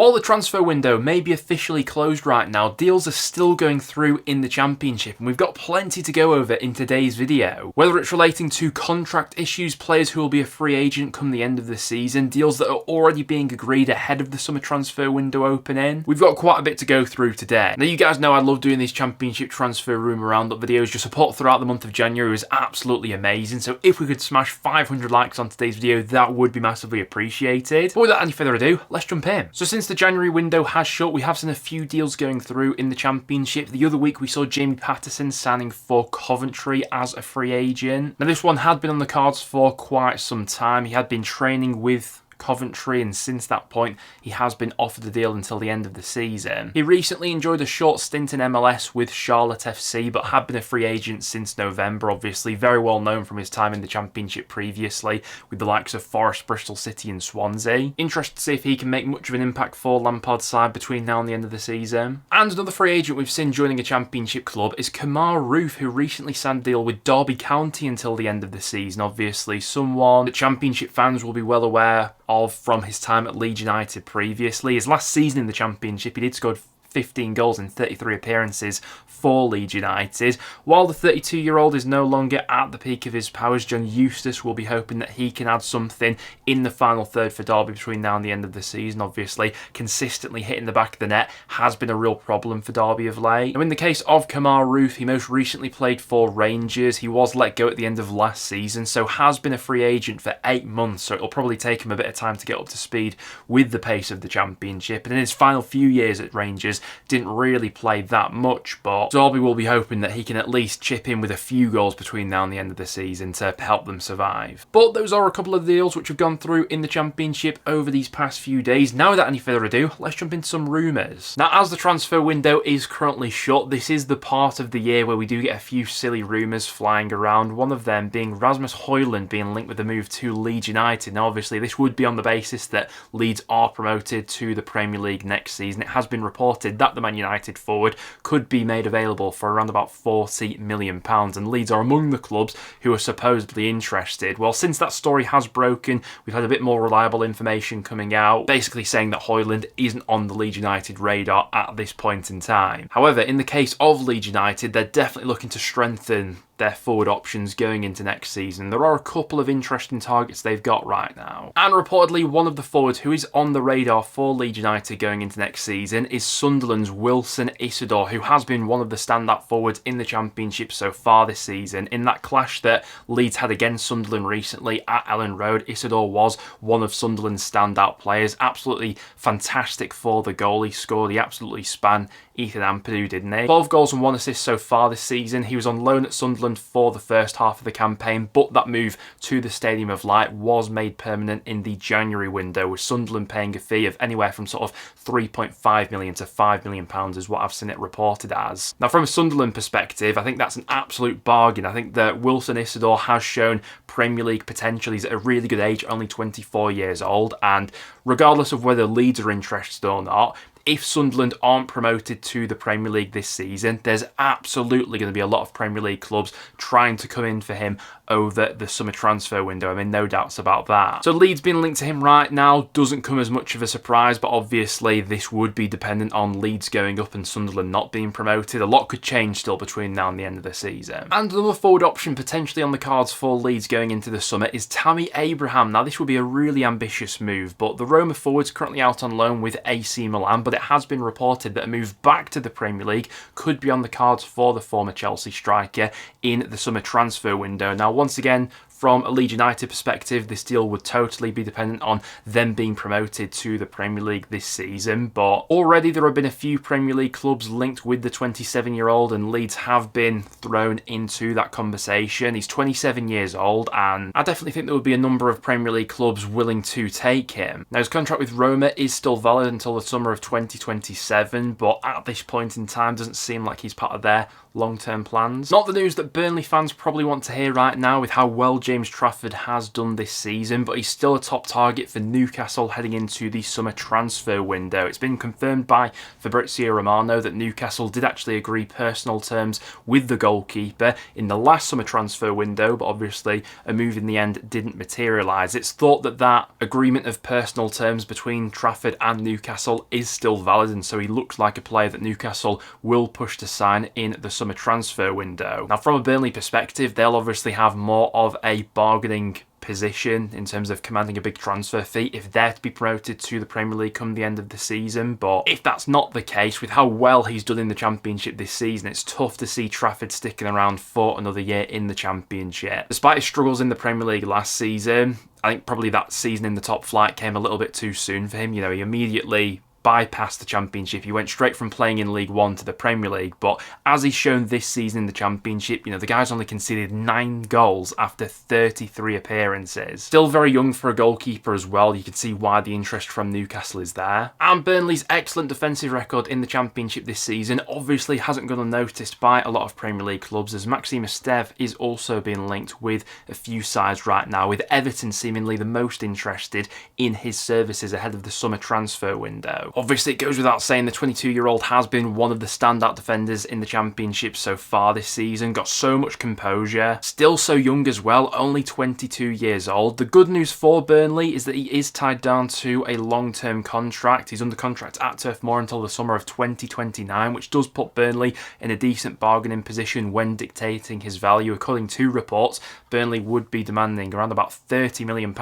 While the transfer window may be officially closed right now, deals are still going through in the Championship, and we've got plenty to go over in today's video. Whether it's relating to contract issues, players who will be a free agent come the end of the season, deals that are already being agreed ahead of the summer transfer window opening, we've got quite a bit to go through today. Now, you guys know I love doing these Championship transfer rumour roundup videos. Your support throughout the month of January was absolutely amazing, so if we could smash 500 likes on today's video, that would be massively appreciated. But without any further ado, let's jump in. So since the January window has shut, we have seen a few deals going through in the Championship. The other week we saw Jamie Patterson signing for Coventry as a free agent. Now this one had been on the cards for quite some time. He had been training with Coventry, and since that point he has been offered a deal until the end of the season. He recently enjoyed a short stint in MLS with Charlotte FC, but had been a free agent since November. Obviously very well known from his time in the Championship previously with the likes of Forest, Bristol City and Swansea. Interested to see if he can make much of an impact for Lampard's side between now and the end of the season. And another free agent we've seen joining a Championship club is Kemar Roofe, who recently signed a deal with Derby County until the end of the season. Obviously someone that Championship fans will be well aware of from his time at Leeds United previously. His last season in the Championship, he did score 15 goals in 33 appearances for Leeds United. While the 32-year-old is no longer at the peak of his powers, John Eustace will be hoping that he can add something in the final third for Derby between now and the end of the season. Obviously, consistently hitting the back of the net has been a real problem for Derby of late. Now, in the case of Kemar Roofe, he most recently played for Rangers. He was let go at the end of last season, so has been a free agent for 8 months, so it'll probably take him a bit of time to get up to speed with the pace of the Championship. And in his final few years at Rangers, didn't really play that much, but Derby will be hoping that he can at least chip in with a few goals between now and the end of the season to help them survive. But those are a couple of deals which have gone through in the Championship over these past few days. Now without any further ado, let's jump into some rumours. Now, as the transfer window is currently shut, this is the part of the year where we do get a few silly rumours flying around, one of them being Rasmus Højlund being linked with a move to Leeds United. Now obviously this would be on the basis that Leeds are promoted to the Premier League next season. It has been reported that the Man United forward could be made available for around about £40 million, and Leeds are among the clubs who are supposedly interested. Well, since that story has broken, we've had a bit more reliable information coming out, basically saying that Højlund isn't on the Leeds United radar at this point in time. However, in the case of Leeds United, they're definitely looking to strengthen their forward options going into next season. There are a couple of interesting targets they've got right now. And reportedly, one of the forwards who is on the radar for Leeds United going into next season is Sunderland's Wilson Isidor, who has been one of the standout forwards in the Championship so far this season. In that clash that Leeds had against Sunderland recently at Ellen Road, Isidor was one of Sunderland's standout players. Absolutely fantastic for the goal he scored. He absolutely span Ethan Ampadu, didn't he? 12 goals and 1 assist so far this season. He was on loan at Sunderland for the first half of the campaign, but that move to the Stadium of Light was made permanent in the January window, with Sunderland paying a fee of anywhere from sort of £3.5 million to £5 million is what I've seen it reported as. Now, from a Sunderland perspective, I think that's an absolute bargain. I think that Wilson Isidor has shown Premier League potential. He's at a really good age, only 24 years old, and regardless of whether Leeds are interested or not, if Sunderland aren't promoted to the Premier League this season, there's absolutely going to be a lot of Premier League clubs trying to come in for him over the summer transfer window. I mean, no doubts about that. So Leeds being linked to him right now doesn't come as much of a surprise, but obviously this would be dependent on Leeds going up and Sunderland not being promoted. A lot could change still between now and the end of the season. And another forward option potentially on the cards for Leeds going into the summer is Tammy Abraham. Now, this would be a really ambitious move, but the Roma forward's currently out on loan with AC Milan, but it has been reported that a move back to the Premier League could be on the cards for the former Chelsea striker in the summer transfer window. Now, once again, from a Leeds United perspective, this deal would totally be dependent on them being promoted to the Premier League this season, but already there have been a few Premier League clubs linked with the 27-year-old, and Leeds have been thrown into that conversation. He's 27 years old, and I definitely think there would be a number of Premier League clubs willing to take him. Now, his contract with Roma is still valid until the summer of 2027, but at this point in time, doesn't seem like he's part of their long-term plans. Not the news that Burnley fans probably want to hear right now with how well James Trafford has done this season, but he's still a top target for Newcastle heading into the summer transfer window. It's been confirmed by Fabrizio Romano that Newcastle did actually agree personal terms with the goalkeeper in the last summer transfer window, but obviously a move in the end didn't materialise. It's thought that that agreement of personal terms between Trafford and Newcastle is still valid, and so he looks like a player that Newcastle will push to sign in the summer transfer window. Now, from a Burnley perspective, they'll obviously have more of a bargaining position in terms of commanding a big transfer fee if they're to be promoted to the Premier League come the end of the season. But if that's not the case, with how well he's done in the Championship this season, it's tough to see Trafford sticking around for another year in the Championship. Despite his struggles in the Premier League last season, I think probably that season in the top flight came a little bit too soon for him. You know, he immediately bypassed the Championship. He went straight from playing in League One to the Premier League, but as he's shown this season in the Championship, you know, the guy's only conceded 9 goals after 33 appearances. Still very young for a goalkeeper as well. You can see why the interest from Newcastle is there. And Burnley's excellent defensive record in the Championship this season obviously hasn't gone unnoticed by a lot of Premier League clubs, as Maxime Esteve is also being linked with a few sides right now, with Everton seemingly the most interested in his services ahead of the summer transfer window. Obviously, it goes without saying the 22-year-old has been one of the standout defenders in the Championship so far this season, got so much composure, still so young as well, only 22 years old. The good news for Burnley is that he is tied down to a long-term contract. He's under contract at Turf Moor until the summer of 2029, which does put Burnley in a decent bargaining position when dictating his value. According to reports, Burnley would be demanding around about £30 million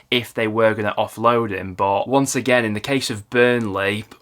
if they were going to offload him. But once again, in the case of Burnley,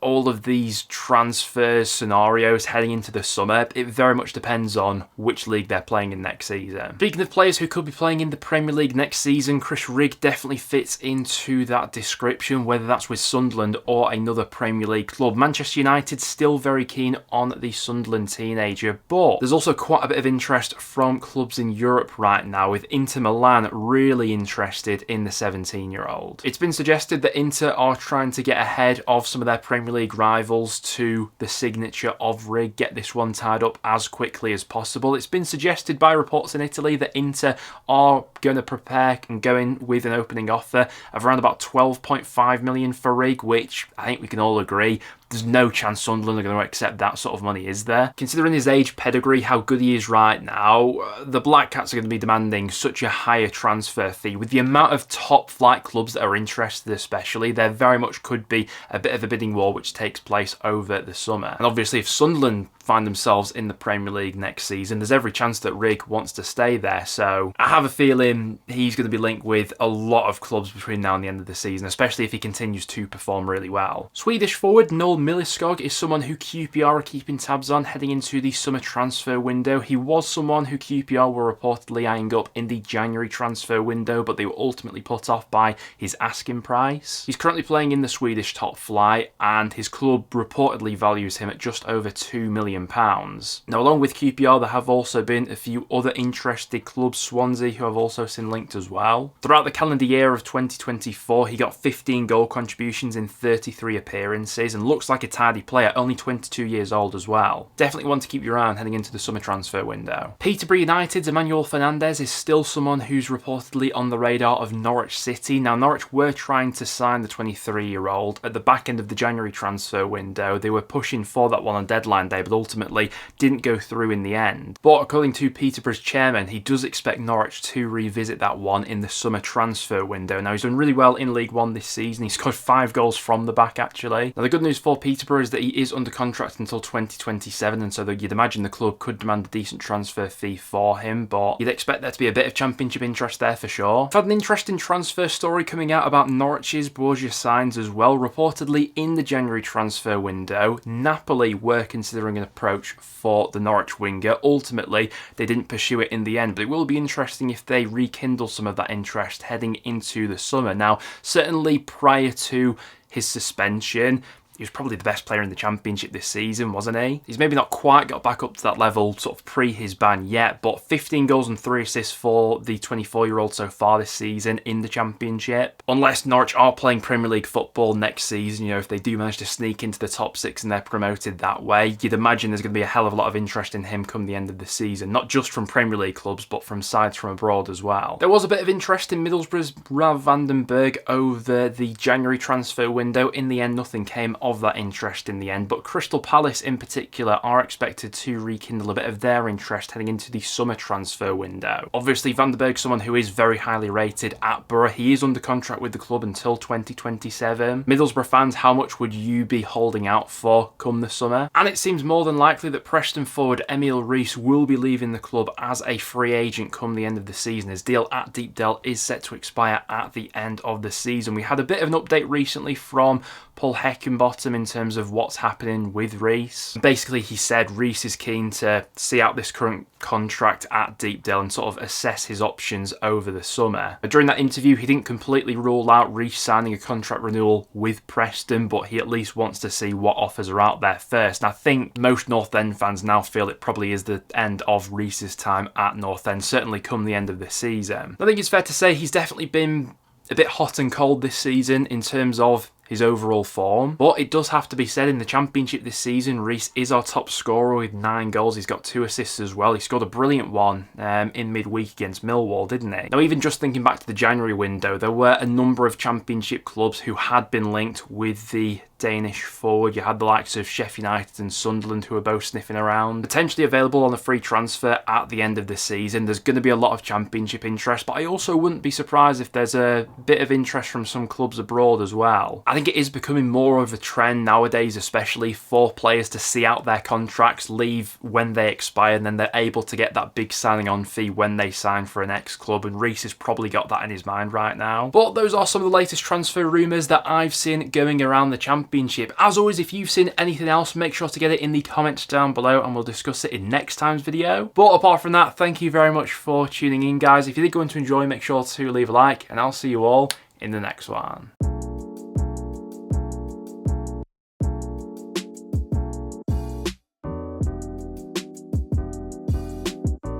all of these transfer scenarios heading into the summer, it very much depends on which league they're playing in next season. Speaking of players who could be playing in the Premier League next season, Chris Rigg definitely fits into that description, whether that's with Sunderland or another Premier League club. Manchester United still very keen on the Sunderland teenager, but there's also quite a bit of interest from clubs in Europe right now, with Inter Milan really interested in the 17-year-old. It's been suggested that Inter are trying to get ahead of some of their Premier League rivals to the signature of Rigg, get this one tied up as quickly as possible. It's been suggested by reports in Italy that Inter are going to prepare and go in with an opening offer of around about 12.5 million for Rigg, which I think we can all agree there's no chance Sunderland are going to accept that sort of money, is there? Considering his age, pedigree, how good he is right now, the Black Cats are going to be demanding such a higher transfer fee. With the amount of top flight clubs that are interested especially, there very much could be a bit of a bidding war which takes place over the summer. And obviously if Sunderland find themselves in the Premier League next season, there's every chance that Rigg wants to stay there. So I have a feeling he's going to be linked with a lot of clubs between now and the end of the season, especially if he continues to perform really well. Swedish forward Noel Milliskog is someone who QPR are keeping tabs on heading into the summer transfer window. He was someone who QPR were reportedly eyeing up in the January transfer window, but they were ultimately put off by his asking price. He's currently playing in the Swedish top flight, and his club reportedly values him at just over £2 million. Now, along with QPR, there have also been a few other interested clubs, Swansea, who have also been linked as well. Throughout the calendar year of 2024, he got 15 goal contributions in 33 appearances and looks like a tidy player, only 22 years old as well. Definitely one to keep your eye on heading into the summer transfer window. Peterborough United's Emmanuel Fernandez is still someone who's reportedly on the radar of Norwich City. Now, Norwich were trying to sign the 23-year-old at the back end of the January transfer window. They were pushing for that one on deadline day, but ultimately didn't go through in the end. But according to Peterborough's chairman, he does expect Norwich to revisit that one in the summer transfer window. Now, he's done really well in League One this season. He scored 5 goals from the back, actually. Now, the good news for Peterborough is that he is under contract until 2027, and so you'd imagine the club could demand a decent transfer fee for him, but you'd expect there to be a bit of Championship interest there for sure. I've had an interesting transfer story coming out about Norwich's Borgia signs as well. Reportedly, in the January transfer window, Napoli were considering an approach for the Norwich winger. Ultimately, they didn't pursue it in the end, but it will be interesting if they rekindle some of that interest heading into the summer. Now, certainly prior to his suspension, he was probably the best player in the Championship this season, wasn't he? He's maybe not quite got back up to that level sort of pre his ban yet, but 15 goals and 3 assists for the 24-year-old so far this season in the Championship. Unless Norwich are playing Premier League football next season, you know, if they do manage to sneak into the top 6 and they're promoted that way, you'd imagine there's going to be a hell of a lot of interest in him come the end of the season, not just from Premier League clubs, but from sides from abroad as well. There was a bit of interest in Middlesbrough's Rav van den Berg over the January transfer window. In the end, nothing came of that interest in the end, but Crystal Palace in particular are expected to rekindle a bit of their interest heading into the summer transfer window. Obviously, Van den Berg's someone who is very highly rated at Borough. He is under contract with the club until 2027. Middlesbrough fans, how much would you be holding out for come the summer? And it seems more than likely that Preston forward Emile Rees will be leaving the club as a free agent come the end of the season. His deal at Deepdale is set to expire at the end of the season. We had a bit of an update recently from Paul Heckingbottom in terms of what's happening with Rees. Basically, he said Rees is keen to see out this current contract at Deepdale and sort of assess his options over the summer. During that interview, he didn't completely rule out Rees signing a contract renewal with Preston, but he at least wants to see what offers are out there first. And I think most North End fans now feel it probably is the end of Rees's time at North End, certainly come the end of this season. I think it's fair to say he's definitely been a bit hot and cold this season in terms of his overall form, but it does have to be said in the Championship this season, Rees is our top scorer with 9 goals. He's got 2 assists as well. He scored a brilliant one in midweek against Millwall, didn't he? Now, even just thinking back to the January window, there were a number of Championship clubs who had been linked with the Danish forward. You had the likes of Sheffield United and Sunderland who are both sniffing around. Potentially available on a free transfer at the end of the season. There's going to be a lot of Championship interest, but I also wouldn't be surprised if there's a bit of interest from some clubs abroad as well. I think it is becoming more of a trend nowadays, especially for players to see out their contracts, leave when they expire, and then they're able to get that big signing on fee when they sign for an ex-club, and Rees has probably got that in his mind right now. But those are some of the latest transfer rumours that I've seen going around the Championship. As always, if you've seen anything else, make sure to get it in the comments down below and we'll discuss it in next time's video. But apart from that, thank you very much for tuning in, guys. If you did go on to enjoy, make sure to leave a like, and I'll see you all in the next one.